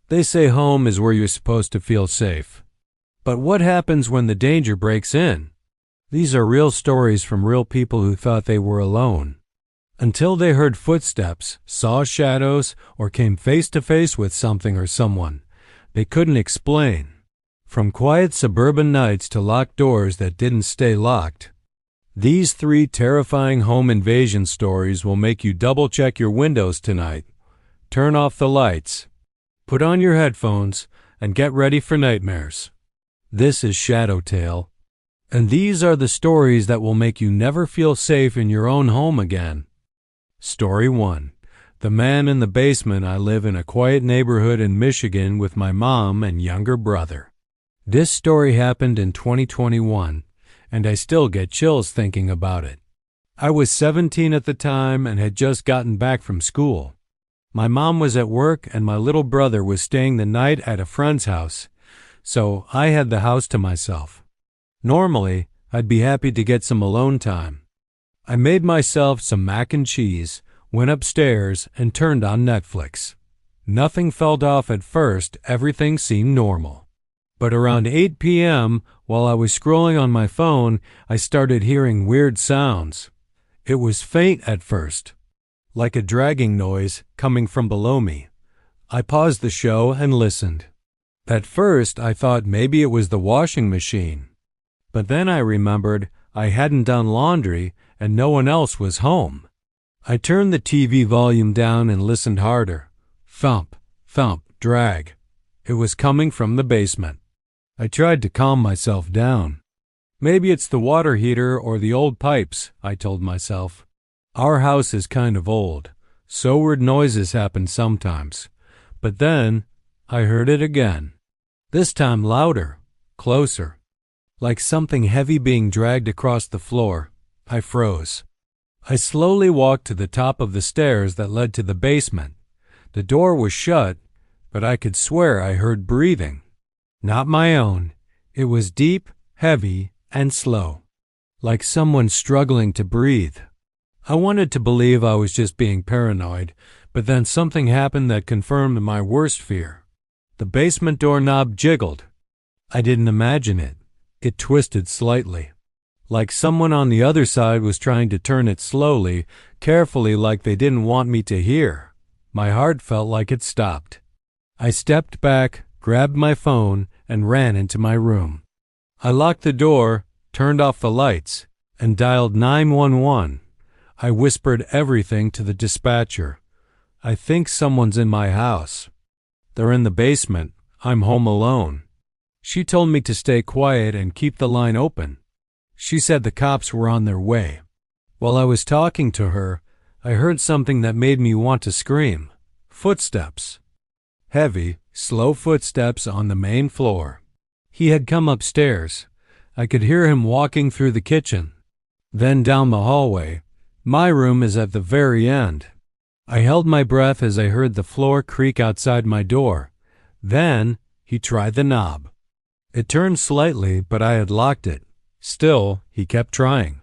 They say home is where you're supposed to feel safe. But what happens when the danger breaks in? These are real stories from real people who thought they were alone. Until they heard footsteps, saw shadows, or came face to face with something or someone they couldn't explain. From quiet suburban nights to locked doors that didn't stay locked. These 3 terrifying home invasion stories will make you double-check your windows tonight, turn off the lights, put on your headphones, and get ready for nightmares. This is ShadowTale, and these are the stories that will make you never feel safe in your own home again. Story 1. The man in the basement. I live in a quiet neighborhood in Michigan with my mom and younger brother. This story happened in 2021, and I still get chills thinking about it. I was 17 at the time and had just gotten back from school. My mom was at work and my little brother was staying the night at a friend's house, so I had the house to myself. Normally, I'd be happy to get some alone time. I made myself some mac and cheese, went upstairs, and turned on Netflix. Nothing felt off at first, everything seemed normal. But around 8 p.m., while I was scrolling on my phone, I started hearing weird sounds. It was faint at first, like a dragging noise coming from below me. I paused the show and listened. At first, I thought maybe it was the washing machine. But then I remembered I hadn't done laundry and no one else was home. I turned the TV volume down and listened harder. Thump, thump, drag. It was coming from the basement. I tried to calm myself down. Maybe it's the water heater or the old pipes, I told myself. Our house is kind of old, so weird noises happen sometimes. But then I heard it again. This time louder, closer. Like something heavy being dragged across the floor. I froze. I slowly walked to the top of the stairs that led to the basement. The door was shut, but I could swear I heard breathing. Not my own. It was deep, heavy, and slow. Like someone struggling to breathe. I wanted to believe I was just being paranoid, but then something happened that confirmed my worst fear. The basement doorknob jiggled. I didn't imagine it. It twisted slightly. Like someone on the other side was trying to turn it slowly, carefully, like they didn't want me to hear. My heart felt like it stopped. I stepped back, grabbed my phone, and ran into my room. I locked the door, turned off the lights, and dialed 911. I whispered everything to the dispatcher. I think someone's in my house. They're in the basement. I'm home alone. She told me to stay quiet and keep the line open. She said the cops were on their way. While I was talking to her, I heard something that made me want to scream. Footsteps. Heavy, slow footsteps on the main floor. He had come upstairs. I could hear him walking through the kitchen. Then down the hallway. My room is at the very end. I held my breath as I heard the floor creak outside my door. Then he tried the knob. It turned slightly, but I had locked it. Still, he kept trying.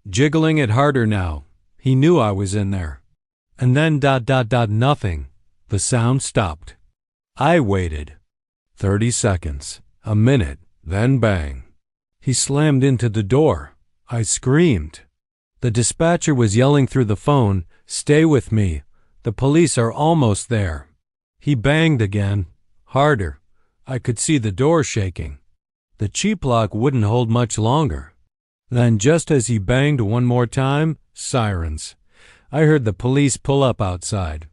Jiggling it harder now. He knew I was in there. And then ... nothing. The sound stopped. I waited. 30 seconds. A minute. Then bang. He slammed into the door. I screamed. The dispatcher was yelling through the phone, "Stay with me. The police are almost there." He banged again. Harder. I could see the door shaking. The cheap lock wouldn't hold much longer. Then just as he banged one more time, sirens. I heard the police pull up outside.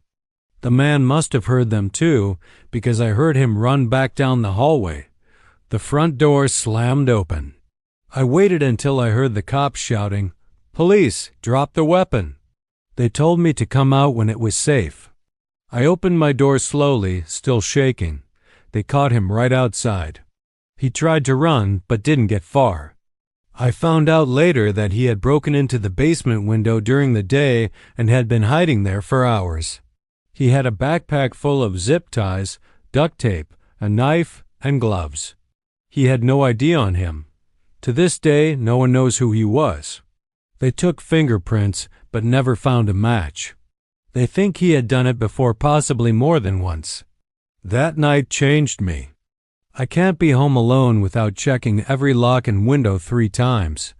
The man must have heard them too, because I heard him run back down the hallway. The front door slammed open. I waited until I heard the cops shouting, "Police, drop the weapon." They told me to come out when it was safe. I opened my door slowly, still shaking. They caught him right outside. He tried to run, but didn't get far. I found out later that he had broken into the basement window during the day and had been hiding there for hours. He had a backpack full of zip ties, duct tape, a knife, and gloves. He had no ID on him. To this day, no one knows who he was. They took fingerprints, but never found a match. They think he had done it before, possibly more than once. That night changed me. I can't be home alone without checking every lock and window 3 times,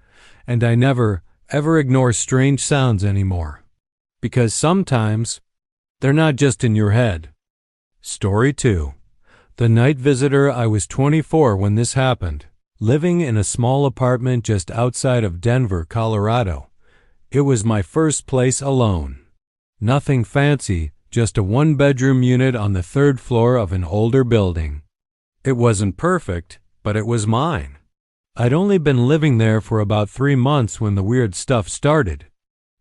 and I never, ever ignore strange sounds anymore. Because sometimes, they're not just in your head. Story 2. The night visitor. I was 24 when this happened, living in a small apartment just outside of Denver, Colorado. It was my first place alone. Nothing fancy, just a 1-bedroom unit on the 3rd floor of an older building. It wasn't perfect, but it was mine. I'd only been living there for about 3 months when the weird stuff started.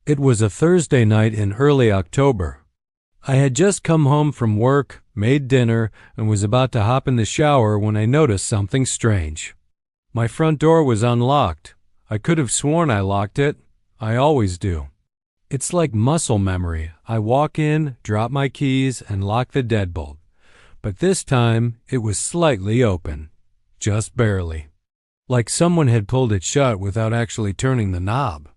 It was a Thursday night in early October. I had just come home from work, made dinner, and was about to hop in the shower when I noticed something strange. My front door was unlocked. I could have sworn I locked it. I always do. It's like muscle memory. I walk in, drop my keys, and lock the deadbolt. But this time, it was slightly open. Just barely. Like someone had pulled it shut without actually turning the knob.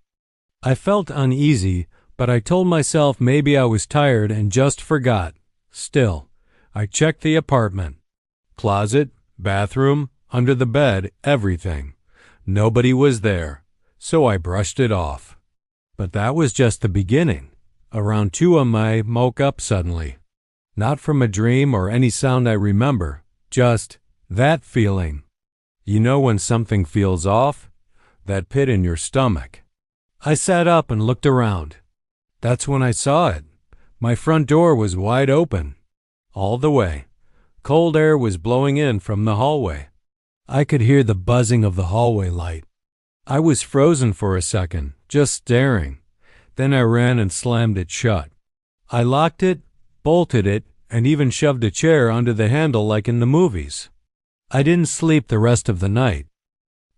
I felt uneasy, but I told myself maybe I was tired and just forgot. Still, I checked the apartment. Closet, bathroom, under the bed, everything. Nobody was there, so I brushed it off. But that was just the beginning. Around 2 a.m. I woke up suddenly. Not from a dream or any sound I remember, just that feeling. You know when something feels off? That pit in your stomach. I sat up and looked around. That's when I saw it. My front door was wide open. All the way. Cold air was blowing in from the hallway. I could hear the buzzing of the hallway light. I was frozen for a second, just staring. Then I ran and slammed it shut. I locked it, bolted it, and even shoved a chair under the handle like in the movies. I didn't sleep the rest of the night.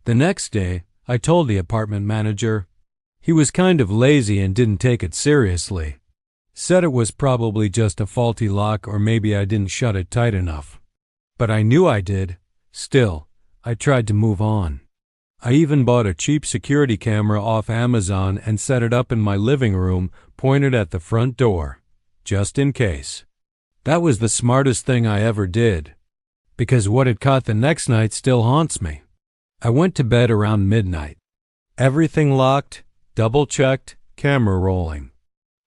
The next day, I told the apartment manager. He was kind of lazy and didn't take it seriously. Said it was probably just a faulty lock or maybe I didn't shut it tight enough. But I knew I did. Still, I tried to move on. I even bought a cheap security camera off Amazon and set it up in my living room, pointed at the front door, just in case. That was the smartest thing I ever did, because what it caught the next night still haunts me. I went to bed around midnight. Everything locked, double-checked, camera rolling.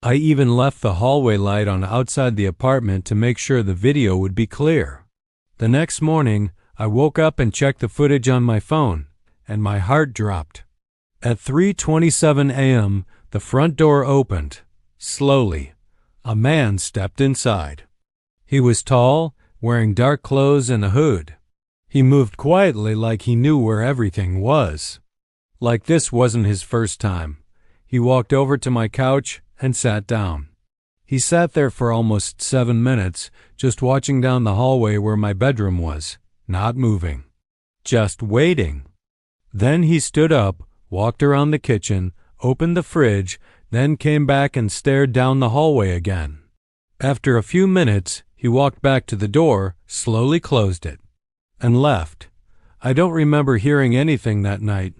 I even left the hallway light on outside the apartment to make sure the video would be clear. The next morning, I woke up and checked the footage on my phone, and my heart dropped. At 3:27 a.m., the front door opened. Slowly, a man stepped inside. He was tall, wearing dark clothes and a hood. He moved quietly like he knew where everything was. Like this wasn't his first time. He walked over to my couch and sat down. He sat there for almost 7 minutes, just watching down the hallway where my bedroom was, not moving. Just waiting. Then he stood up, walked around the kitchen, opened the fridge, then came back and stared down the hallway again. After a few minutes, he walked back to the door, slowly closed it, and left. I don't remember hearing anything that night.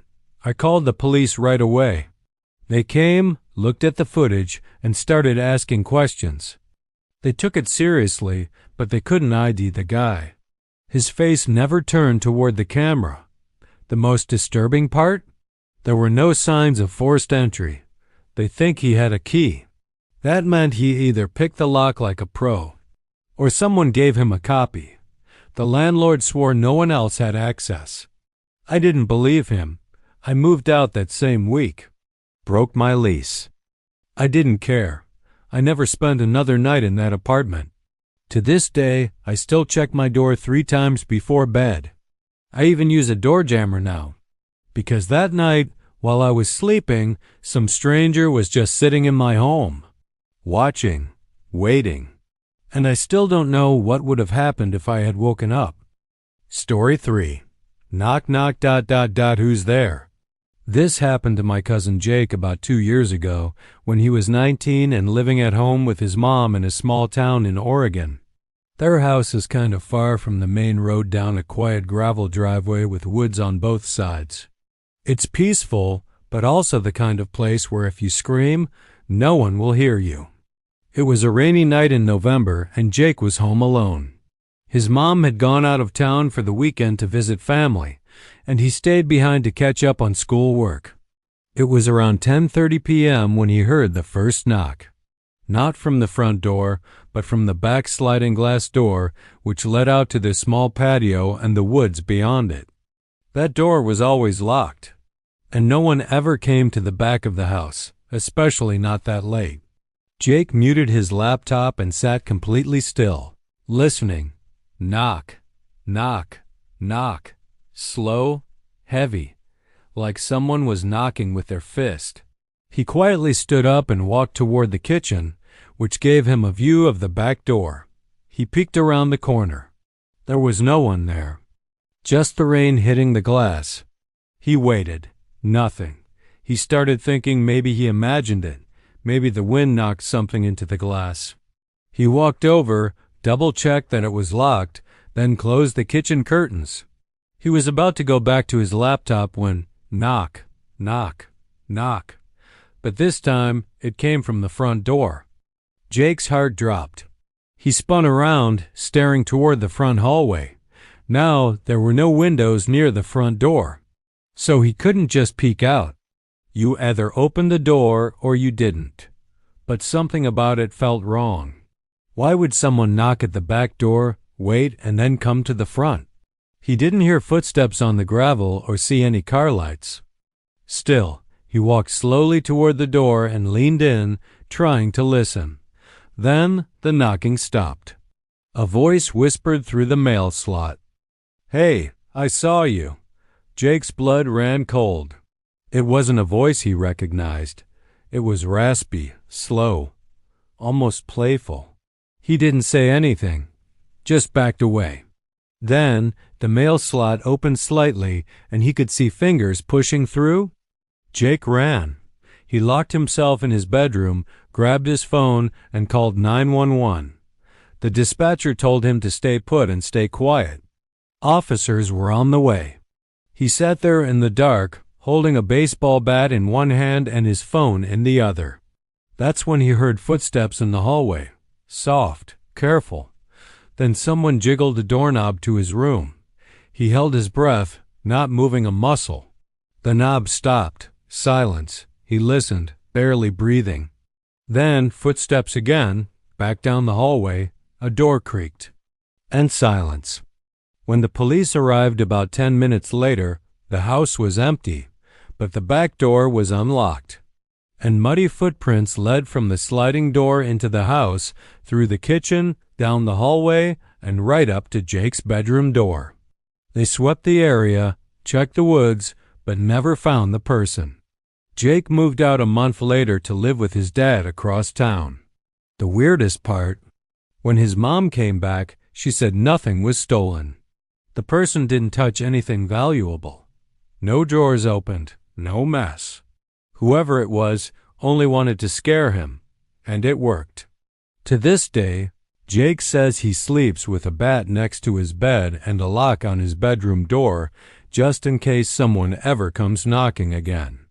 I called the police right away. They came, looked at the footage, and started asking questions. They took it seriously, but they couldn't ID the guy. His face never turned toward the camera. The most disturbing part? There were no signs of forced entry. They think he had a key. That meant he either picked the lock like a pro, or someone gave him a copy. The landlord swore no one else had access. I didn't believe him. I moved out that same week. Broke my lease. I didn't care. I never spent another night in that apartment. To this day, I still check my door 3 times before bed. I even use a door jammer now. Because that night, while I was sleeping, some stranger was just sitting in my home. Watching. Waiting. And I still don't know what would have happened if I had woken up. Story 3. Knock knock ... Who's there? This happened to my cousin Jake about 2 years ago when he was 19 and living at home with his mom in a small town in Oregon. Their house is kind of far from the main road down a quiet gravel driveway with woods on both sides. It's peaceful, but also the kind of place where if you scream, no one will hear you. It was a rainy night in November and Jake was home alone. His mom had gone out of town for the weekend to visit family, and he stayed behind to catch up on schoolwork. It was around 10:30 p.m. when he heard the first knock. Not from the front door, but from the back sliding glass door, which led out to the small patio and the woods beyond it. That door was always locked, and no one ever came to the back of the house, especially not that late. Jake muted his laptop and sat completely still, listening. Knock, knock, knock. Slow, heavy, like someone was knocking with their fist. He quietly stood up and walked toward the kitchen, which gave him a view of the back door. He peeked around the corner. There was no one there. Just the rain hitting the glass. He waited. Nothing. He started thinking maybe he imagined it. Maybe the wind knocked something into the glass. He walked over, double-checked that it was locked, then closed the kitchen curtains. He was about to go back to his laptop when knock, knock, knock. But this time it came from the front door. Jake's heart dropped. He spun around, staring toward the front hallway. Now there were no windows near the front door, so he couldn't just peek out. You either opened the door or you didn't. But something about it felt wrong. Why would someone knock at the back door, wait, and then come to the front? He didn't hear footsteps on the gravel or see any car lights. Still, he walked slowly toward the door and leaned in, trying to listen. Then the knocking stopped. A voice whispered through the mail slot. "Hey, I saw you." Jake's blood ran cold. It wasn't a voice he recognized. It was raspy, slow, almost playful. He didn't say anything, just backed away. Then the mail slot opened slightly and he could see fingers pushing through. Jake ran. He locked himself in his bedroom, grabbed his phone, and called 911. The dispatcher told him to stay put and stay quiet. Officers were on the way. He sat there in the dark, holding a baseball bat in one hand and his phone in the other. That's when he heard footsteps in the hallway. Soft, careful. Then someone jiggled the doorknob to his room. He held his breath, not moving a muscle. The knob stopped. Silence. He listened, barely breathing. Then footsteps again, back down the hallway. A door creaked. And silence. When the police arrived about 10 minutes later, the house was empty, but the back door was unlocked. And muddy footprints led from the sliding door into the house, through the kitchen, down the hallway, and right up to Jake's bedroom door. They swept the area, checked the woods, but never found the person. Jake moved out a month later to live with his dad across town. The weirdest part, when his mom came back, she said nothing was stolen. The person didn't touch anything valuable. No drawers opened, no mess. Whoever it was only wanted to scare him, and it worked. To this day, Jake says he sleeps with a bat next to his bed and a lock on his bedroom door, just in case someone ever comes knocking again.